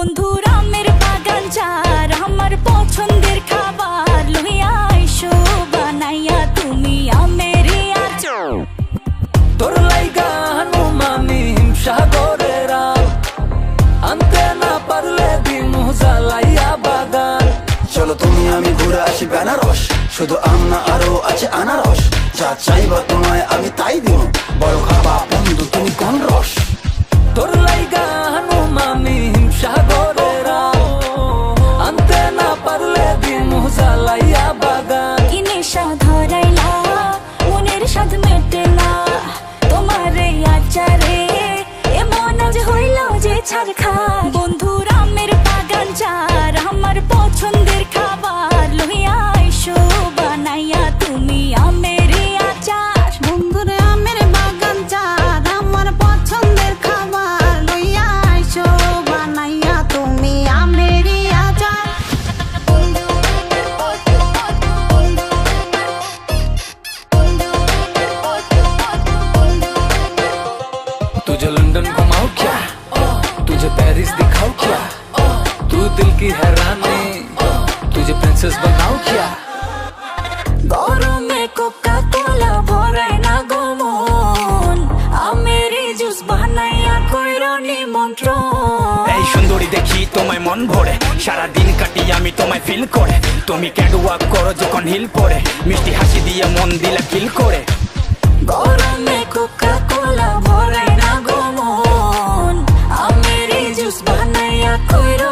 বন্ধুর আমের বাগান চার আমার পছন্দের খাবার লইয়া আইসো বানাইয়া তুমি আমের আচার। তোর লাইগা হানুমানি হিমসাগরের আম আনতে না পারলে দিমু জ্বালাইয়া বাগান। চলো তুমি আমি ঘুরে আসি বেনারস, শুধু আম না আরো আছে আনারস। যা চাইবা তোমায় আমি তাই দিব, বড় খাবা বন্ধু তুমি কোন রস। তোর লাইগা হানুমানি হিমসাগরের আম আনতে না পারলে দিমু জ্বালাইয়া বাগান। কি নেশা ধরাইলা মনের স্বাদ মেটে না তোমার এই আচারে, এমন আজ হইল যে ছাড় খা। বন্ধুর আমের বাগান চার আমার পছন্দের খাবার লইয়া আইসো বানাইয়া তুমি আমের আচার। বন্ধুর আমের বাগান চাঁদ আমার পছন্দের খাবার লইয়া আইসো বানাইয়া তুমি আমের আচার। तुझे लंदन घुमाओ क्या, तुझे पेरिस दिखाओ क्या, तू दिल की हैरानी तुझे प्रिंसेस बनाओ क्या। গরমে কোকা কোলা ভরাই না গো মন, আমের জুস বানাইয়া কইরো নিমন্ত্রণ। এই সুন্দরী দেখি তোমায় মন ভরে, সারা দিন কাটি আমি তোমায় ফিল করে। তুমি ক্যাটওয়াক করো যখন হিল পরে, মিষ্টি হাসি দিয়ে মন দিলা কিল করে। গরমে কোকা কোলা ভরাই না গো মন, আমের জুস বানাইয়া কইরো